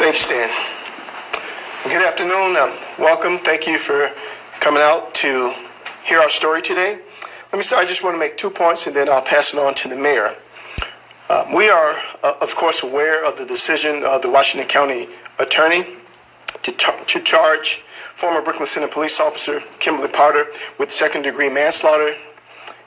Thanks, Stan. Good afternoon. Welcome. Thank you for coming out to hear our story today. Let me start. I just want to make 2 points, and then I'll pass it on to the mayor. We are, of course, aware of the decision of the Washington County Attorney to charge former Brooklyn Center police officer Kimberly Potter with second-degree manslaughter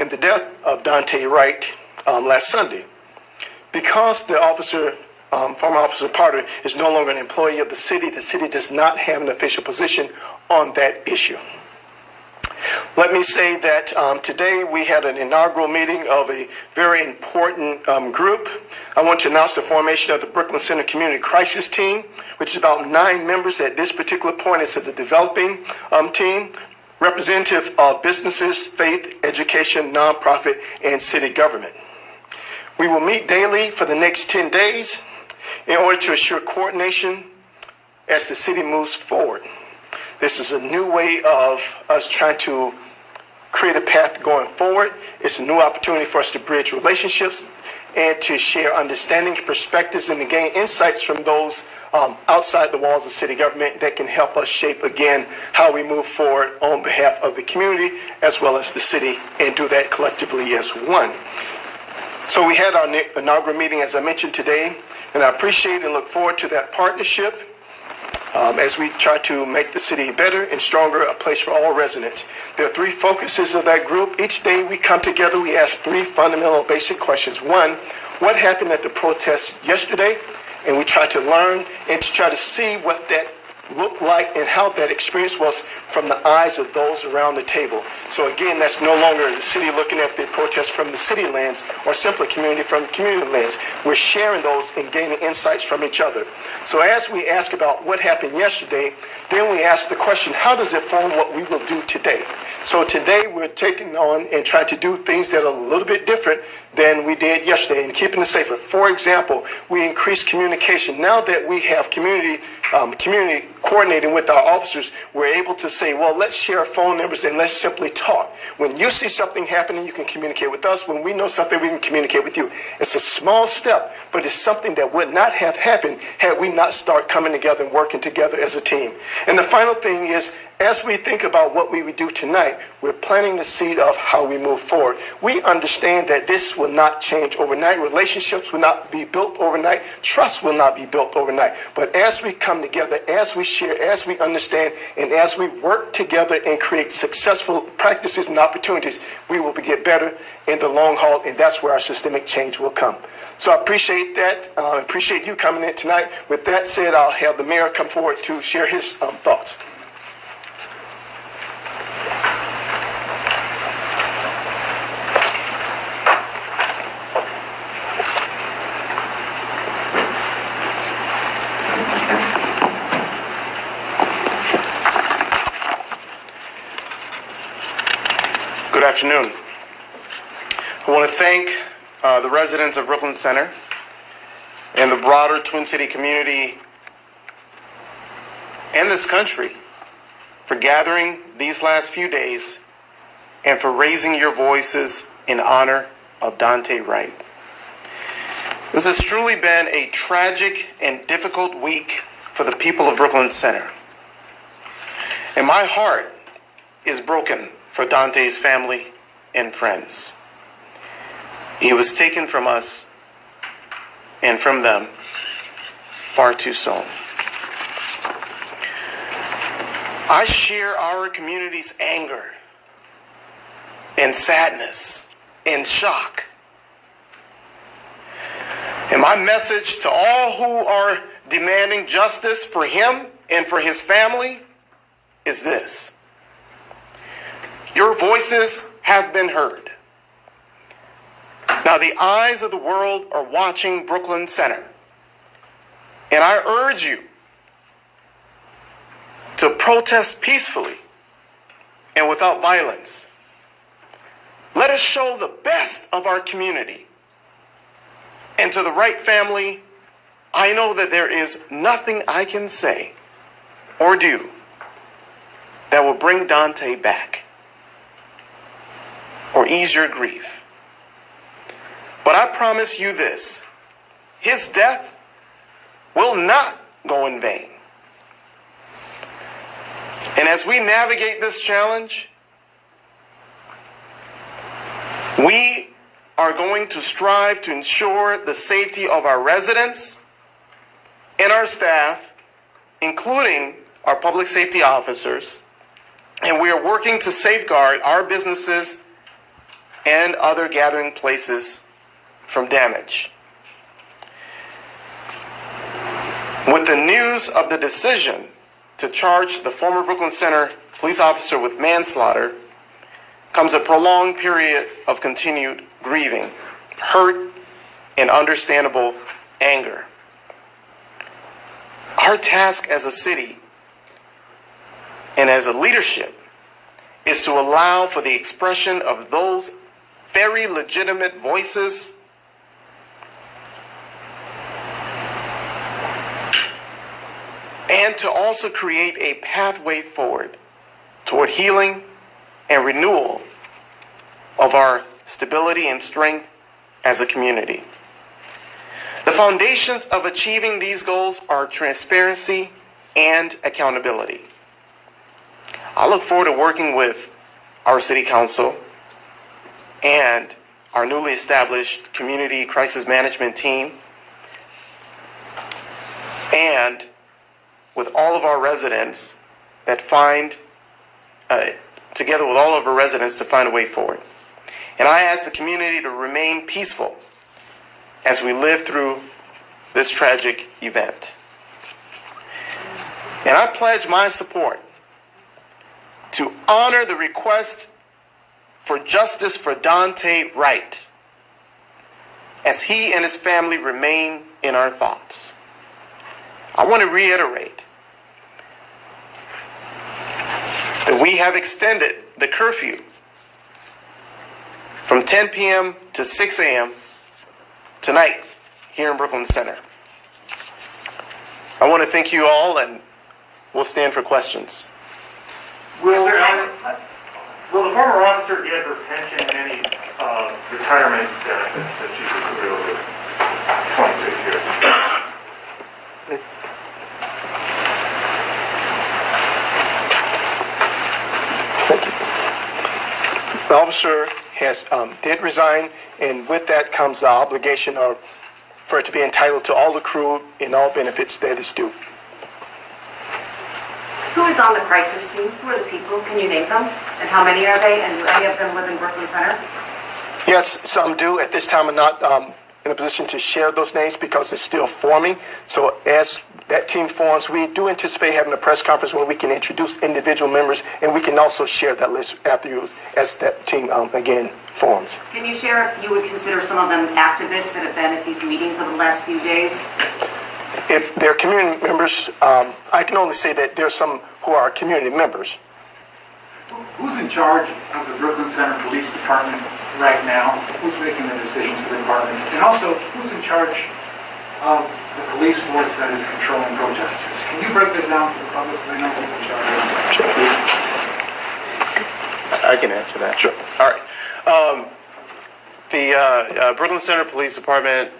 in the death of Dante Wright last Sunday. Because the former officer Potter is no longer an employee of the city does not have an official position on that issue. Let me say that today we had an inaugural meeting of a very important group. I want to announce the formation of the Brooklyn Center Community Crisis Team, which is about 9 members at this particular point. It's the developing team, representative of businesses, faith, education, nonprofit, and city government. We will meet daily for the next 10 days in order to assure coordination as the city moves forward. This is a new way of us trying to create a path going forward. It's a new opportunity for us to bridge relationships and to share understanding, perspectives, and to gain insights from those outside the walls of city government that can help us shape, again, how we move forward on behalf of the community as well as the city, and do that collectively as one. So we had our inaugural meeting, as I mentioned today, and I appreciate and look forward to that partnership as we try to make the city better and stronger, a place for all residents. There are 3 focuses of that group. Each day we come together, we ask 3 fundamental basic questions. 1, what happened at the protest yesterday? And we try to learn and to try to see what that looked like and how that experience was from the eyes of those around the table. So again, that's no longer the city looking at the protest from the city lens or simply community from the community lens. We're sharing those and gaining insights from each other. So as we ask about what happened yesterday, then we ask the question, how does it form what we will do today? So today we're taking on and trying to do things that are a little bit different than we did yesterday and keeping it safer. For example, we increased communication. Now that we have community coordinating with our officers, we're able to say, well, let's share phone numbers and let's simply talk. When you see something happening, you can communicate with us. When we know something, we can communicate with you. It's a small step, but it's something that would not have happened had we not start coming together and working together as a team. And the final thing is, as we think about what we would do tonight, we're planting the seed of how we move forward. We understand that this will not change overnight. Relationships will not be built overnight. Trust will not be built overnight. But as we come together, as we share, as we understand, and as we work together and create successful practices and opportunities, we will get better in the long haul, and that's where our systemic change will come. So I appreciate that. I appreciate you coming in tonight. With that said, I'll have the mayor come forward to share his thoughts. Good afternoon. I want to thank the residents of Brooklyn Center and the broader Twin City community and this country for gathering these last few days and for raising your voices in honor of Dante Wright. This has truly been a tragic and difficult week for the people of Brooklyn Center. And my heart is broken for Dante's family and friends. He was taken from us and from them far too soon. I share our community's anger and sadness and shock. And my message to all who are demanding justice for him and for his family is this: your voices have been heard. Now the eyes of the world are watching Brooklyn Center. And I urge you to protest peacefully and without violence. Let us show the best of our community. And to the Wright family, I know that there is nothing I can say or do that will bring Dante back or ease your grief. But I promise you this: his death will not go in vain. And as we navigate this challenge, we are going to strive to ensure the safety of our residents and our staff, including our public safety officers, and we are working to safeguard our businesses and other gathering places from damage. With the news of the decision to charge the former Brooklyn Center police officer with manslaughter comes a prolonged period of continued grieving, hurt, and understandable anger. Our task as a city and as a leadership is to allow for the expression of those very legitimate voices and to also create a pathway forward toward healing and renewal of our stability and strength as a community. The foundations of achieving these goals are transparency and accountability. I look forward to working with our City Council and our newly established Community Crisis Management Team and with all of our residents that together with all of our residents to find a way forward. And I ask the community to remain peaceful as we live through this tragic event. And I pledge my support to honor the request for justice for Dante Wright as he and his family remain in our thoughts. I want to reiterate that we have extended the curfew from 10 p.m. to 6 a.m. tonight here in Brooklyn Center. I want to thank you all, and we'll stand for questions. Will the former officer get her pension and any retirement benefits that she's accrued over 26 years? The officer did resign, and with that comes the obligation for it to be entitled to all accrued and all benefits that is due. Who is on the crisis team? Who are the people? Can you name them? And how many are they? And do any of them live in Brooklyn Center? Yes, some do. At this time, I'm not in a position to share those names because it's still forming. So as that team forms, we do anticipate having a press conference where we can introduce individual members, and we can also share that list afterwards as that team, again, forms. Can you share if you would consider some of them activists that have been at these meetings over the last few days? If they're community members, I can only say that there's some who are community members. Who's in charge of the Brooklyn Center Police Department right now? Who's making the decisions for the department? And also, who's in charge of the police force that is controlling protesters? Can you break that down for the public so they know who's in charge? I can answer that. Sure. All right. The Brooklyn Center Police Department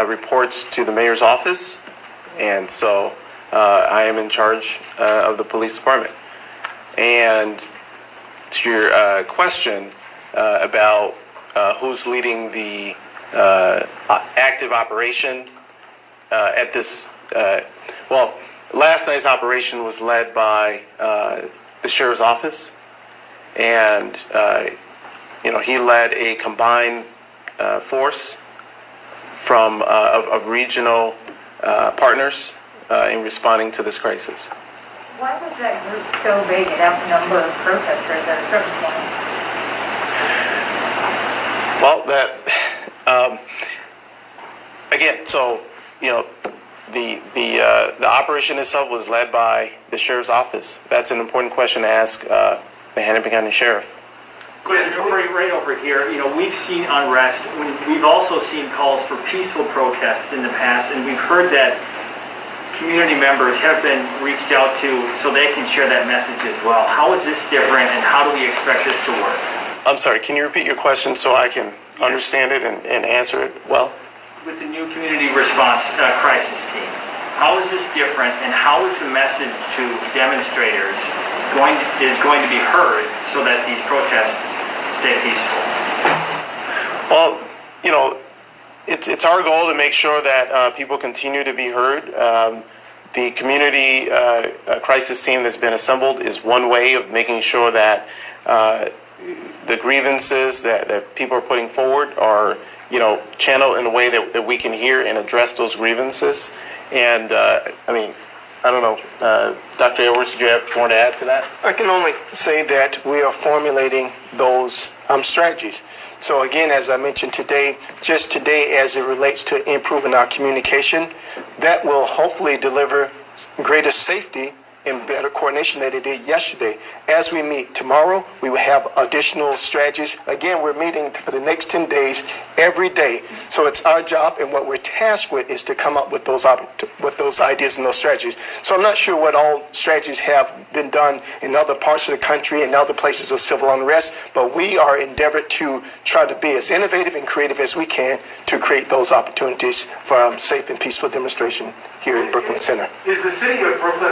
reports to the mayor's office, and so I am in charge of the police department. And to your question about who's leading the active operation at this, well, last night's operation was led by the sheriff's office, and he led a combined force from of regional partners in responding to this crisis. Why was that group so big and outnumber protesters at a certain point? Well, that again, so the operation itself was led by the sheriff's office. That's an important question to ask the Hennepin County Sheriff. Chris, right over here, we've seen unrest. We've also seen calls for peaceful protests in the past, and we've heard that community members have been reached out to so they can share that message as well. How is this different, and how do we expect this to work? I'm sorry, can you repeat your question so I can understand it and answer it well? With the new community response crisis team, How is this different, and how is the message to demonstrators going to be heard so that these protests stay peaceful? Well, you know, it's our goal to make sure that people continue to be heard. The community crisis team that's been assembled is one way of making sure that the grievances that people are putting forward are, you know, channeled in a way that we can hear and address those grievances. And, I mean, I don't know, Dr. Edwards, did you have more to add to that? I can only say that we are formulating those strategies. So again, as I mentioned today, just today as it relates to improving our communication, that will hopefully deliver greater safety and better coordination than it did yesterday. As we meet tomorrow, we will have additional strategies. Again, we're meeting for the next 10 days every day. So it's our job, and what we're tasked with is to come up with those ideas and those strategies. So I'm not sure what all strategies have been done in other parts of the country and other places of civil unrest, but we are endeavored to try to be as innovative and creative as we can to create those opportunities for safe and peaceful demonstration here in Brooklyn Center. Is the city of Brooklyn